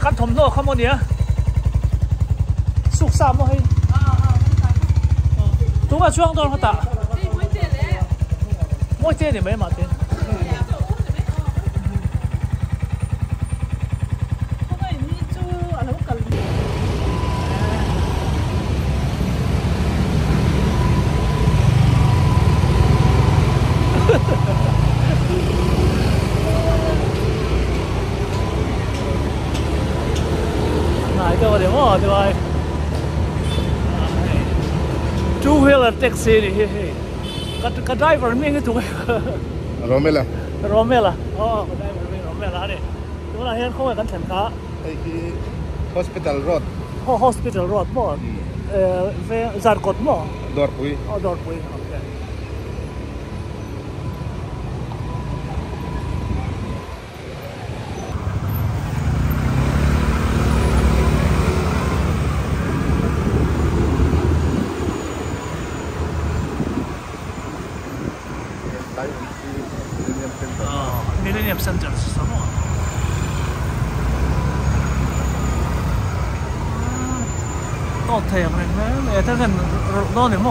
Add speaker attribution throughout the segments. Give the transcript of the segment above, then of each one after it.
Speaker 1: กันถมโน่ข้ามวันนี้สุกสามมั้งตัวช่วงตอนเขาตัดไม่เจ๊เนี่ยไม่มาเจ๊对吧？对吧？2-wheeler taxi ni he. Ka driver ni ngi tu.
Speaker 2: Romela.
Speaker 1: Romela. Oh, ka driver ni Romela ni. Tu la hian khoi kan than ka.
Speaker 2: Ai ki hospital road.
Speaker 1: Hospital road mo. Ve Zarkot mo.
Speaker 2: Dorpui.
Speaker 1: Oh, Dorpui. Okay. Millennium Center是什么？到太阳了，哎，这个哪里么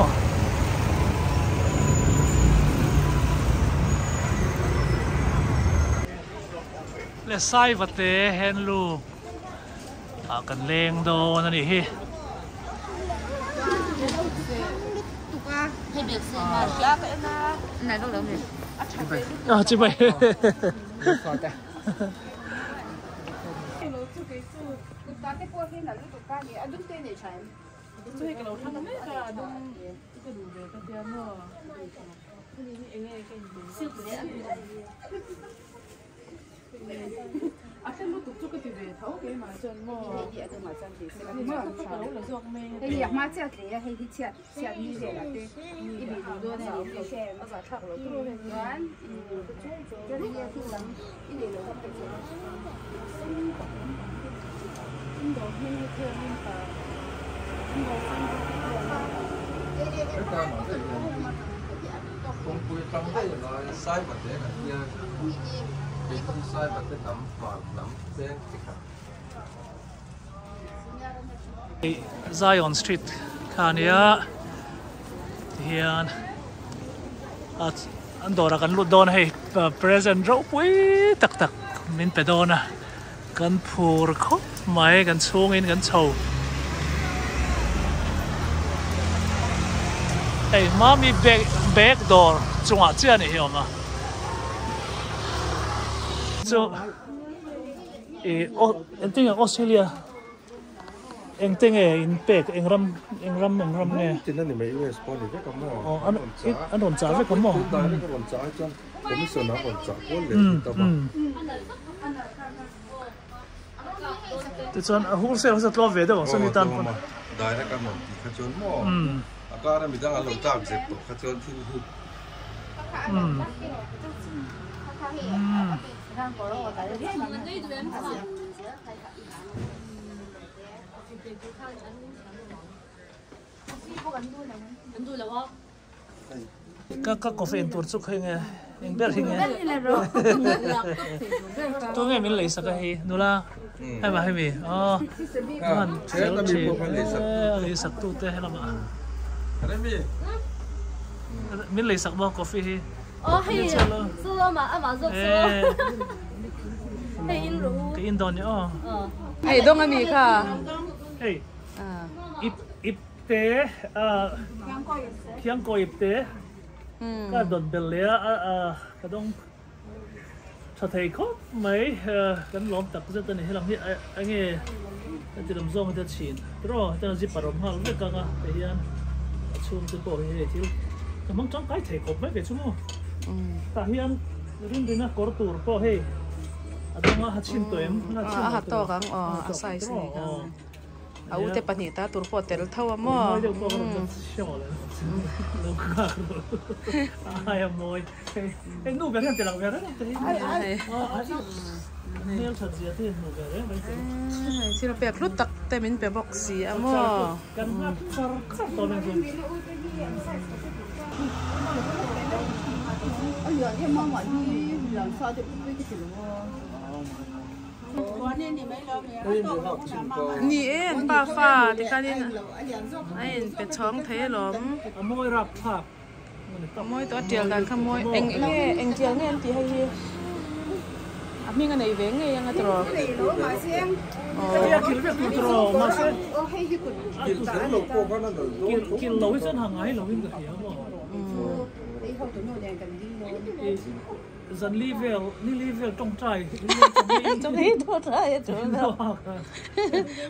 Speaker 1: ？le sai vate hen lu kan leng do na ni hi chị bay
Speaker 3: Akan lu tu ke tibe thau ke ma chen mo ye ke ma chen ti se ni ma cha lo zo me he ya ma cha ke he hi cha cha ni le la te i bi lu do ne ni she ma ba thak lo tu he wan je ni ye ti lang i le lo ka pe che in do he ni ke ni pa in do san
Speaker 2: cái ta mà cái công quy trong cái loại sai vật thế này kia thì không sai vật cái nắm vào nắm đen thì
Speaker 1: Zion Street khania hian an dora kan lut don hei present ro pui tak tak min pe dona kan phur khop mai kan chung in kan chho hey mami back door chunga chian ni hioma so en ting Australia en ting in pek en ram ne
Speaker 2: thì nó mấy US spawn thì cái mà
Speaker 1: anh đồn trả với cái mà
Speaker 2: cái đồn trả cho commission nó đồn trả có liền tao mà
Speaker 1: thì chọn wholesale sẽ lo về đâu, xong đi tan con
Speaker 2: đại là cái món thì khá chốn mò cái này mình đang ăn lẩu tạm dẹp tổ khá chốn thì các
Speaker 1: cà phê tour chúc hay nghe anh biết hình nghe tôi nghe mình lấy sắc cái nô la hay mà hay mi anh lấy sắc tu te hay là mà mình lấy sắc bao cà phê hi
Speaker 4: hay số mà mà số hay in rồi
Speaker 1: cái in đòn nhá
Speaker 3: hay đông anh mi cả
Speaker 1: hey ip te khiang ko ip te cái đòn bel lea cái đông cho thầy có mấy cái lom tập rất là hay làm hết anh ấy thì làm rong thì chín rồi cho nó dịp vào hal với cả cái hiện chung cái bộ này thì cái mong trong cái thầy có mấy cái chung không ta hiện riêng cái nó có tour bộ hay ở trong nó hạt chín tuổi em
Speaker 3: hạt to cái size này au te pani ta tur hotel thau mo
Speaker 1: ai moi cái nụ bé thêm tiền lòng bé đấy nêu thật gì thế nụ bé đấy
Speaker 3: chỉ là bé lúc tắc te mình bé bọc gì à mo
Speaker 1: kan hap sar sar to men zum
Speaker 3: ai giờ em mong mọi đi làm sao để biết cái chuyệnนี่เอ็นป้าฟ้าที่กันนี่ไอ้เป็ดช้องเทหลอม
Speaker 1: moi rap phap
Speaker 3: ขโมยตัวเดียวกันขโมยเอ็งเจียงเงี้ยตีให้มีกันไหนเว้งไงยังไงตรอ
Speaker 1: ya kil ve tu tro ma se kil lo sen hang ai lo hin ga ya mo dân level trong trai
Speaker 3: trong đấy thôi trai chỗ nào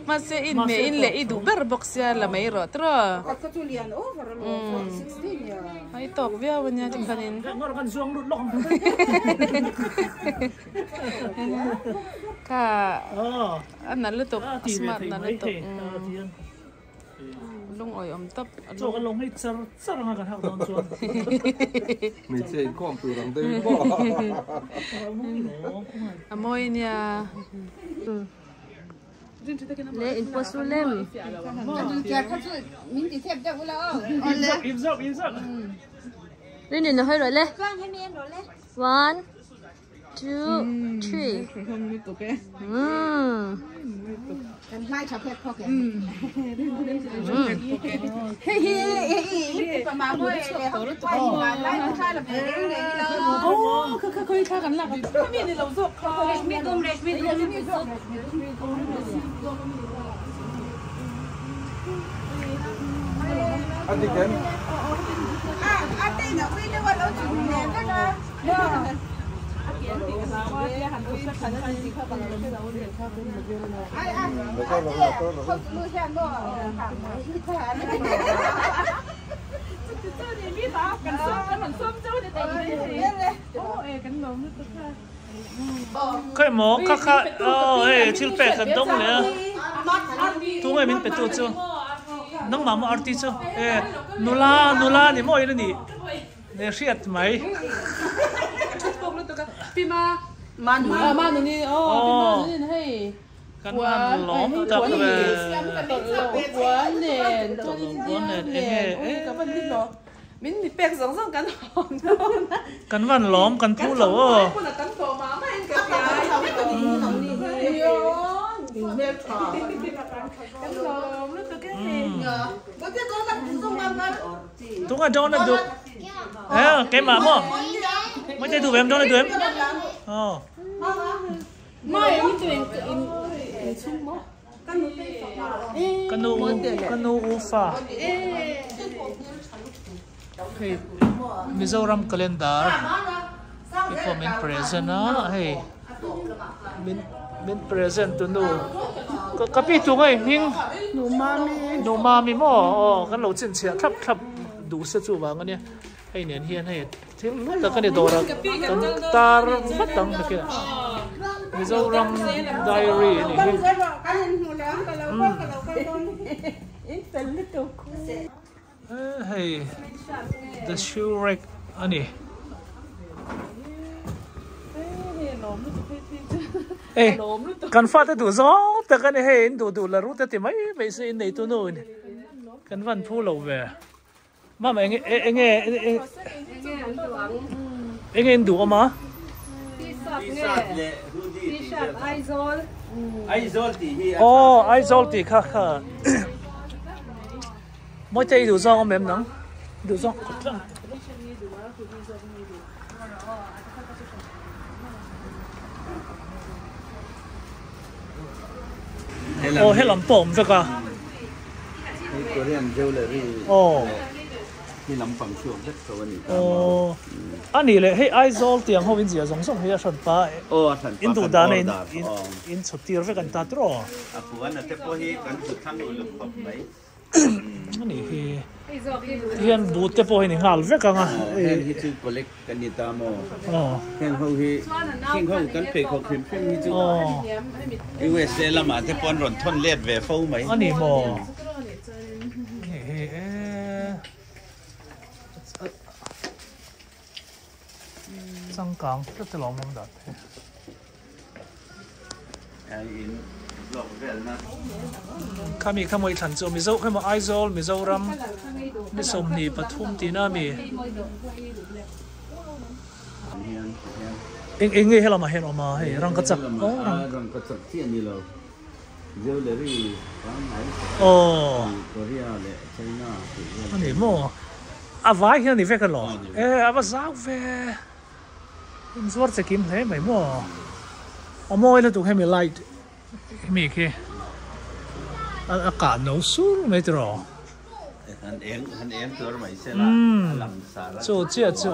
Speaker 3: mà sẽ in mẹ in lệ in đủ bер box ya là mấy rồi tro hay tóc vía bên nhà chúng ta nên
Speaker 1: nó còn xuống đút lỏng
Speaker 3: cả anh nói lướt tóc smart nói lướt tóc lông ỏi tấp
Speaker 1: cho cái lông hay sờ sờ ra cái hạt đòn xuống
Speaker 2: mình chơi con từ đằng tây bỏ
Speaker 3: môi nha
Speaker 4: le in posulem
Speaker 1: im dốc
Speaker 4: lên nhìn nó hơi rồi le 1 2 3
Speaker 3: กันไล่ชาวเพชรพ่อแกประมาณว่าเขาไล่ใช่หรือเปล่าโอ้เคยฆ่ากันหลักไม่มีในเราศพเขาไม่ตุ้มเล็กไม่ตุ้มไม่ศพ
Speaker 2: อันนี้กัน
Speaker 3: อันนี้เนี่ยไม่ได้ว่าเราจุดเนี่ยก็ได้
Speaker 1: cái mỏ khá ê chịu bẹt thật đông nè tu ngày mình bẹt tu chưa nông mà arti chưa ê nula ni moi lên đi để siết mày
Speaker 3: Pima manu ni pima ni hey
Speaker 1: kan han lom tak về
Speaker 3: quán nền cái vấn đề đó mình bị bẹt giống giống cắn hòn
Speaker 1: kan van lom kan thu lẩu
Speaker 3: cắn phở má mà anh cái
Speaker 1: đúng là cho nó được cái mà mò mấy tay tụi em cho nó tụi em kanu ufa hey Mizoram calendar before min present hey min present to no kapi tu ngai hing no mami mo kan lo chin chia thap du se chu wa ngania hey nen hian hey thil lu ta kan dora kan tar fatang ke Mizoram diary ni hey the shoe rack ani ê cần phát tới đủ gió ta cái này hay đủ là rút ta thì mấy sẽ này tôi nổi cần văn phu lầu về mà mày nghe đủ mà Aizawl thì khác mỗi tay đủ gió mềm nắng đủ gió hết làm bom vậy cả.
Speaker 2: Korean jewelry. Đi làm phẩm chuột rất sâu này.
Speaker 1: Anh này là hay Aizawl tiếng Hồng Yên gì giống giống hay sản pa. In đủ đàn này in xuất tiêu vớiกันta trò.
Speaker 2: Phụ anh là thế po hiกันสุดทั้งหมดเลยครับไหม
Speaker 1: นี่เฮียนบูตเตปอยนี่หาลเวกังอ่ะ
Speaker 5: เฮียนฮิจูโปเล็กกันนี่ตามอ๋อเฮียนเขาฮิคิงเขากันเปกเขาพิมพ์ฮิจูอีเวสเซลมาเตปอนรอนทนเลียดเวฟูไหม
Speaker 1: อันนี้บ่香港这是老蒙的。ข้ามีขโมยฉันจะมีเจ้าขโมยไอโซลมีเจ้ารำมีสมนีปทุมตีน่ามีเอ็งให้เรามาเห็นออกมาให้รังกระจับอ๋อ
Speaker 5: รังกระจับที่อันนี้เราเจอเลยที่ร้านไหน
Speaker 1: อ๋อ
Speaker 5: เกาหลีเลยไชน่า
Speaker 1: อันนี้มั่วอาไว้ที่นี่เวกันหรออาว่าจ้าเวอินสวอร์จะกินเลยไม่มั่วเอามั่วแล้วถูกให้มีไลท์มีแค่อากาศหนาวสูงไม่ตรอ
Speaker 5: หันเอ็งตัวใหม่เสร็จละหลังสาร
Speaker 1: โจเจี๊ยจ้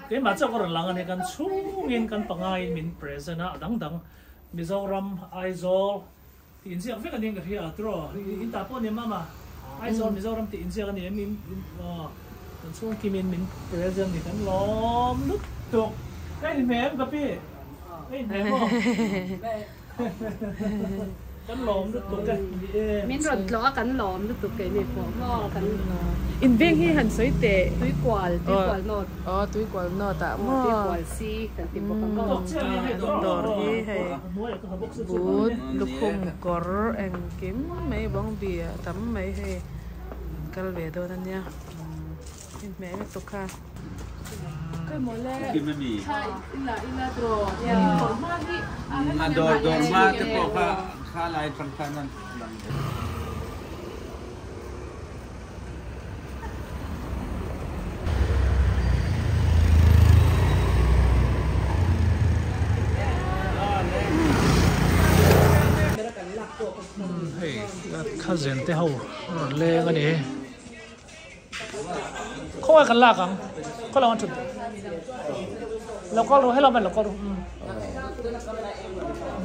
Speaker 1: เดี๋ยวมาเจ้าก็หลังอันนี้กันชุ่มเย็นกันปังไงมินเพรสนะดังมิโซรัมไอโซลตีนเสียงเฟกันยังกับที่อัตรออินตาปอนเนี่ยมาไอโซลมิโซรัมตีนเสียกันเนี่ยมินกันช่วงที่มินเพรสนี่กันล้อมลุกตกได้แม่กับพี่ได้แม่กันล้อมลุกตกกัน
Speaker 3: มินรถล้อกันล้อมลุกตกกันนี่พอล้อกันอินเวงที่หันสวยเตะตุ้ยกวาลโนด
Speaker 4: อ๋อตุ้ยกวาลโนดแต่
Speaker 3: มั่วตุ้ยกวาลซีกันติดบอกกัน
Speaker 4: ดอกที่ให้บูดลูกคงกอร์เอ็งกิมไม่บ้องเบียทำไม่ให้กัลเวโดนั่นเนี่ยแม่ไม่ตกค่ะ
Speaker 3: ก็หมดแล้ว
Speaker 5: กินไม่มี
Speaker 3: ใช่อิละโดรอย่างโดนมากที่
Speaker 5: โดนมากที่บอกว่าค่าลายค่อนนั้น
Speaker 1: เฮ้ยข้าเซนเต้าเล่กันนี่เขาไว้กันลากังก็เราจุดแล้วก็รู้ให้เราเป็นแล้วก็รู้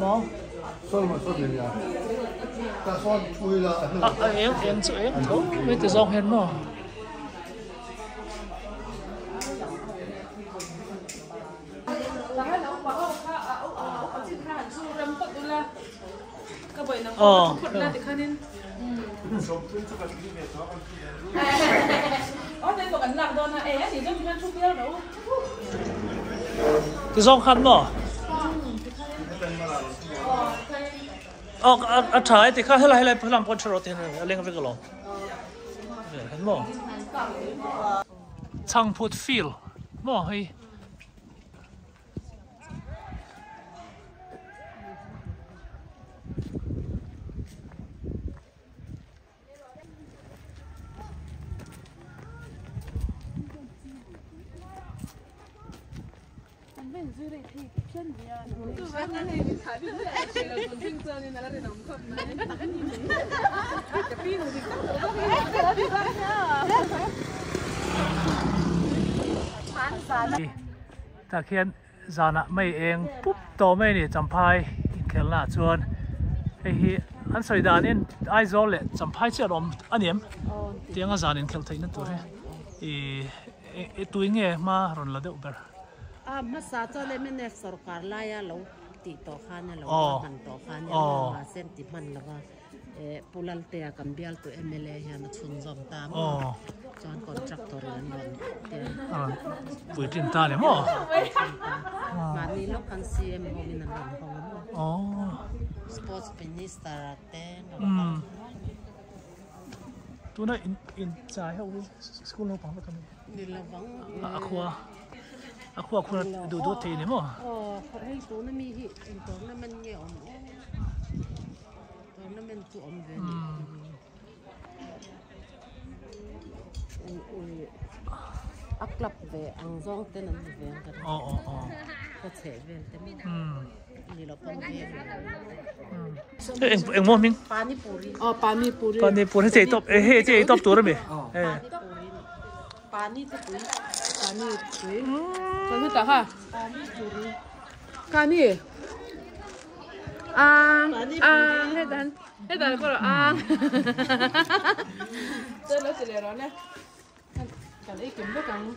Speaker 1: มอง
Speaker 2: ส่วนมันส่วนนี้อ่ะแต่ส่วนคุยละ
Speaker 1: เอ็งช่วยเขาไม่ติดซองเห็นมั้งอ๋อที่สองคันบ่อ๋อถ่ายที่ข้าให้พลังพลชรติเนี่ยเล่นกันไปกันหรอเห็นบ่ช่างพูดฟิลบ่เฮ้ยถ้าเขียนจานะไม่เองปุ๊บโตไม่เนี่ยจำพายเขียนละชวนไอ้อันสวยดานี่ไอโซลเลยจำพายเชื่อลมอันนี้เตียงอาจารย์เนี่ยเขียนไทยนั่นตัวเนี่ยตัวเงี้ยมารอนละเดือบเบอร์
Speaker 6: มาสาจเลยไม่เนสรการไล่เราติดต่อข้าเนี่ยเราหันต่อข้าเนี่ยมาเส้นติมันแล้วก็ปูลัลเตียกับเบียลตัวMLAเฮียนชุนจอมตามจอนคอนทรัคทอร์นั่นน
Speaker 1: ปุ๋ยจินตาเลยมั้ง
Speaker 6: มานี่ลูกคันCMของนี่นั่นของสปอร์ตเป็นนิสตาร์เต้
Speaker 1: ตัวนั้นอินใจเขาสกุลเราปังไปกัน
Speaker 6: นี่ระวัง
Speaker 1: อะคุณดูทีนี่มั้ง
Speaker 6: ให้ตัวนั้นมีตัวนั้นมันเงี้ยตัวนั้นมันตัวอมเวนอักลับเวอังซองเต้นนั่นเวงกันก็เฉยเวงเต็มนี่เราเป็นเวง
Speaker 1: เอ็งมั่วมิ้ง
Speaker 6: ปานิปุรี
Speaker 3: ปานิปุรี
Speaker 1: เจ๊ตบเจ๊ตบตัวแล้วมั้ย
Speaker 6: ปานิปุรี
Speaker 3: ปานิปุรีตาค่ะกานี่
Speaker 4: hết đàn có rồi chơi nó chỉ để đó nè cả lấy kiếm được càng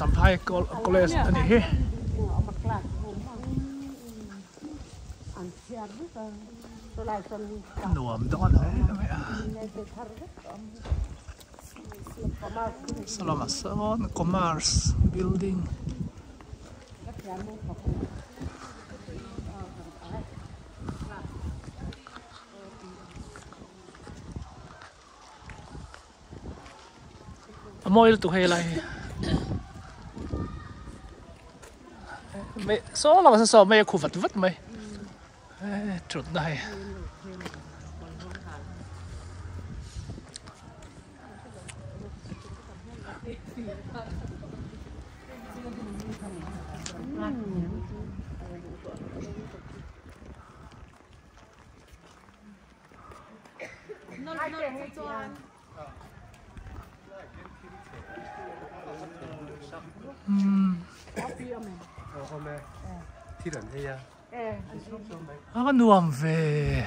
Speaker 1: สัมภาษณ์college อันนี้หนวมต้องอะไรทำไมSelamat Salon Commerce Building Amoy tu hay lại mày số là sao mày khu vật vứt mày chuột này cái nuông về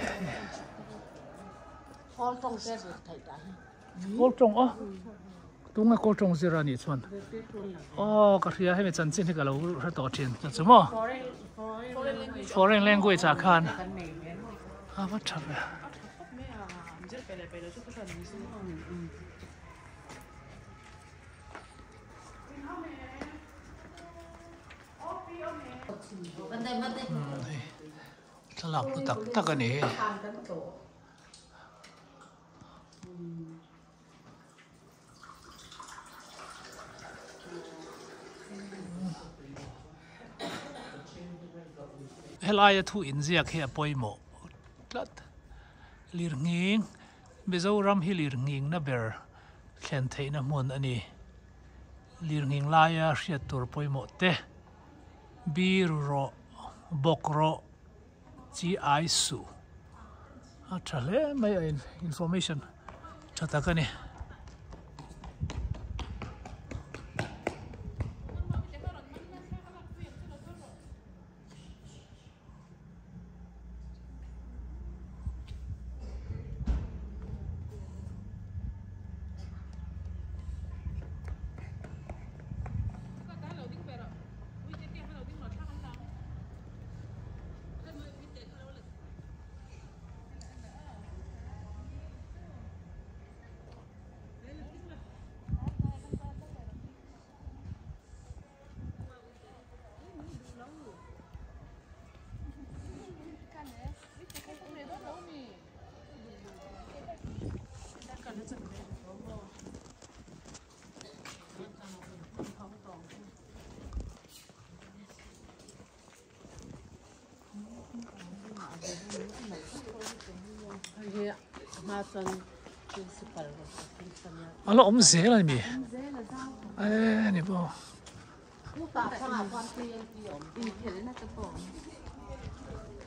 Speaker 1: cô trồng á đúng là cô trồng gì ra nhỉ xuân cái gì hay bị chân chính thì cái lâu rất to tiền chứ mà foreign language à khan what chả vậy ta làm nó tắc cái này helai thu in ziak he poi mo tlat lir nging bezo ram hi lir nging na ber khen thei na mon ani lir nging laia hriat tur poi mo te bir ro bok ro chi ai su a thale mai information chata ka ni alo om dễ là gì này bộ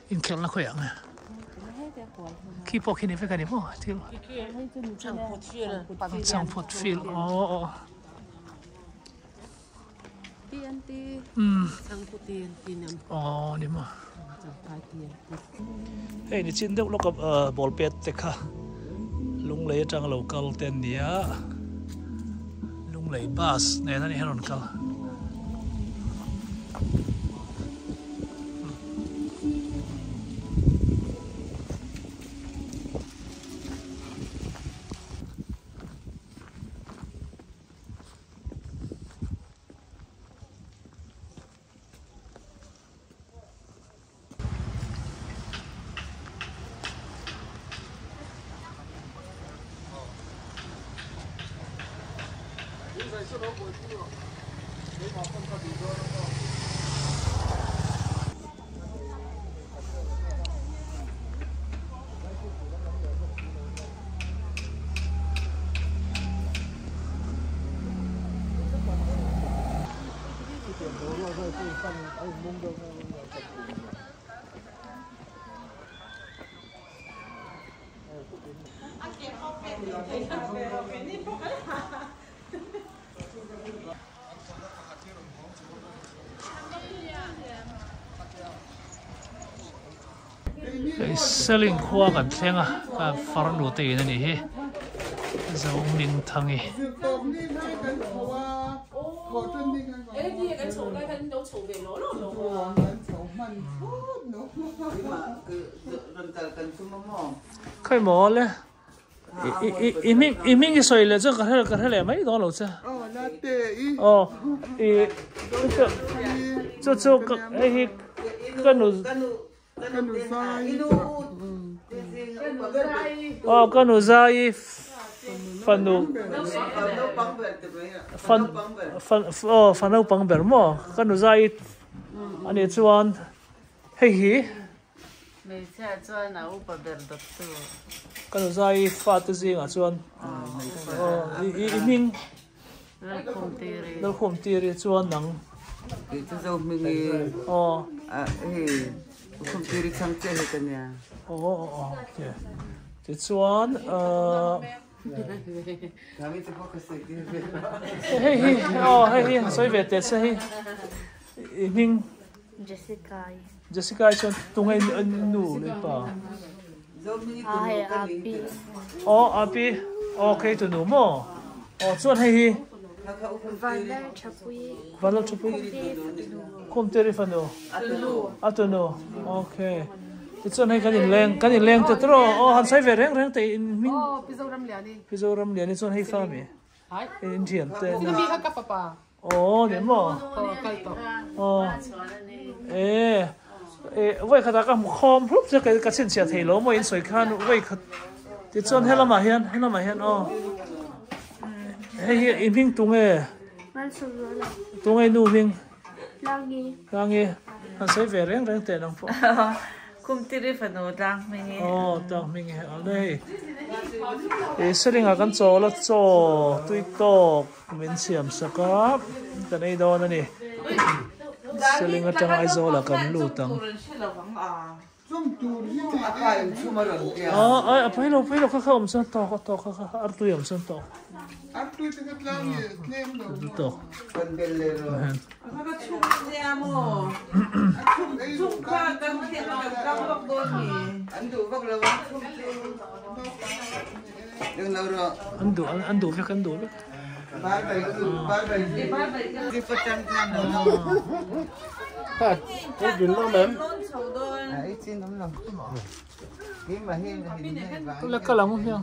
Speaker 1: in kẹo là khỏe à khi bỏ khi này phải cái này bộ thiếu trang phốt phil này mà hey ni chin deuh lok ball pet te kha lung lei atang local ten nia lung lei bus ne na ni heron kal selling khoa kan thleng a ka farnu te in ani hi zo ming thangi khai mỏ le iming cái soi le cho cái le mấy đó lâu chưa cho cái kanu zai fanu fanu pang ber mo kanu zai ani chuan hei hi
Speaker 4: mei cha chuan a upa ber dot tu
Speaker 1: kanu zai fa tu zinga chuan iming dal khom tiri chuan nang
Speaker 7: cái dâu mình không tiri sang chơi hết cái nhà
Speaker 1: okay thì chuan hey soi về tết sẽ hi iming Jessica chuan tung ai nu le pa api okay tu nu mo chuan hi Valor chapui kom teri fano atuno okay tichon hai kanin leng te tro han sai ve reng te in min pizoram liani chon hai fa me in thiam te na
Speaker 4: mi ha ka papa
Speaker 1: ne mo
Speaker 4: kai to
Speaker 1: voi khata ka khom hrup che ka chen sia thelo mo in soi khan voi khat tichon helama hian hey iming tunge tunge nu ming langi han sai ve reng te nang po
Speaker 4: kum tiri fano dang mi
Speaker 1: dang ming he alei seringa kan cho la cho tui to min siam saka kan ei don ani seringa tang Aizawl kan lu tang apoi lo kha om san to kha artu yam san to artu te katlang ye claim to
Speaker 7: con bellero
Speaker 6: Mga chung niya mo. Chung ka, kang kang doon eh.
Speaker 7: Ando bak lawa. Yung laro.
Speaker 1: Ando vek.
Speaker 7: Bye. Di patang kan.
Speaker 2: Ha, có chuyện đó mềm.
Speaker 7: Ai xin lắm lòng. Cái mà hiên
Speaker 1: Tôi là cái lòng không hiên.